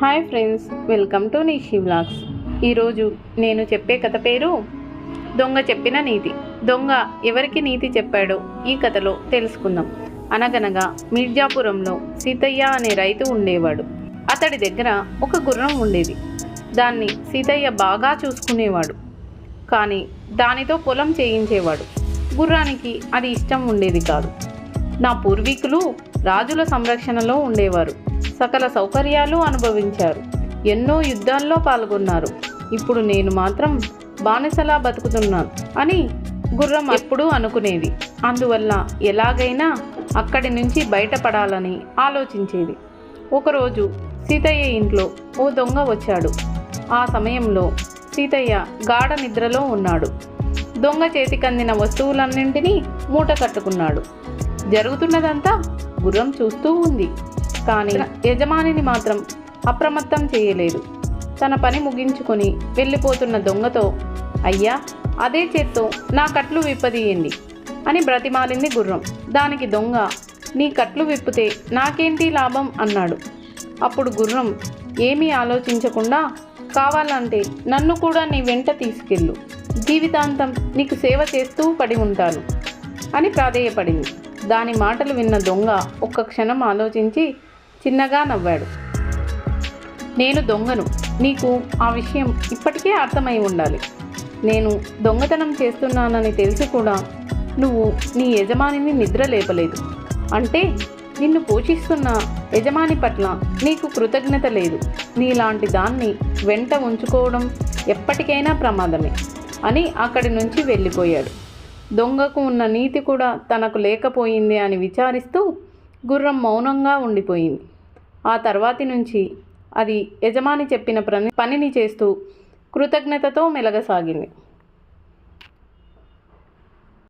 Hi friends, welcome to Nishi vlogs. ఈరోజు నేను చెప్పే కథ పేరు దొంగ చెప్పిన నీతి. దొంగ ఎవరికి నీతి చెప్పాడో ఈ కథలో తెలుసుకుందాం. అనగనగా మిర్జాపురంలో సీతయ్య అనే రైతు ఉండేవాడు. అతడి దగ్గర ఒక గుర్రం ఉండేది. దాన్ని సీతయ్య బాగా చూసుకునేవాడు. కానీ దానితో పొలం చేయించేవాడు. గుర్రానికి అది ఇష్టం ఉండేది కాదు. నా పూర్వీకులు రాజుల సంరక్షణలో ఉండేవారు. సకల సౌకర్యాలు అనుభవించారు. ఎన్నో యుద్ధాల్లో పాల్గొన్నారు. ఇప్పుడు నేను మాత్రం బానిసలా బతుకుతున్నాను అని గుర్రం ఎప్పుడూ అనుకునేది. అందువల్ల ఎలాగైనా అక్కడి నుంచి బయటపడాలని ఆలోచించేది. ఒకరోజు సీతయ్య ఇంట్లో ఓ దొంగ వచ్చాడు. ఆ సమయంలో సీతయ్య గాఢ నిద్రలో ఉన్నాడు. దొంగ చేతికందిన వస్తువులన్నింటినీ మూట కట్టుకున్నాడు. జరుగుతున్నదంతా గుర్రం చూస్తూ ఉంది. కానీ యజమానిని మాత్రం అప్రమత్తం చేయలేదు. తన పని ముగించుకొని వెళ్ళిపోతున్న దొంగతో, అయ్యా, అదే చేత్తో నా కట్లు విప్పదీయండి అని బ్రతిమాలింది గుర్రం. దానికి దొంగ, నీ కట్లు విప్పితే నాకేంటి లాభం అన్నాడు. అప్పుడు గుర్రం ఏమీ ఆలోచించకుండా, కావాలంటే నన్ను కూడా నీ వెంట తీసుకెళ్ళు, జీవితాంతం నీకు సేవ చేస్తూ పడి ఉంటాను అని ప్రాధేయపడింది. దాని మాటలు విన్న దొంగ ఒక్క క్షణం ఆలోచించి చిన్నగా నవ్వాడు. నేను దొంగను, నీకు ఆ విషయం ఇప్పటికే అర్థమై ఉండాలి. నేను దొంగతనం చేస్తున్నానని తెలిసి కూడా నువ్వు నీ యజమానిని నిద్ర లేపలేదు అంటే నిన్ను పోషిస్తున్న యజమాని పట్ల నీకు కృతజ్ఞత లేదు. నీలాంటి దాన్ని వెంట ఉంచుకోవడం ఎప్పటికైనా ప్రమాదమే అని అక్కడి నుంచి వెళ్ళిపోయాడు. దొంగకు ఉన్న నీతి కూడా తనకు లేకపోయింది అని విచారిస్తూ గుర్రం మౌనంగా ఉండిపోయింది. ఆ తర్వాతి నుంచి అది యజమాని చెప్పిన పనిని చేస్తూ కృతజ్ఞతతో మెలగసాగింది.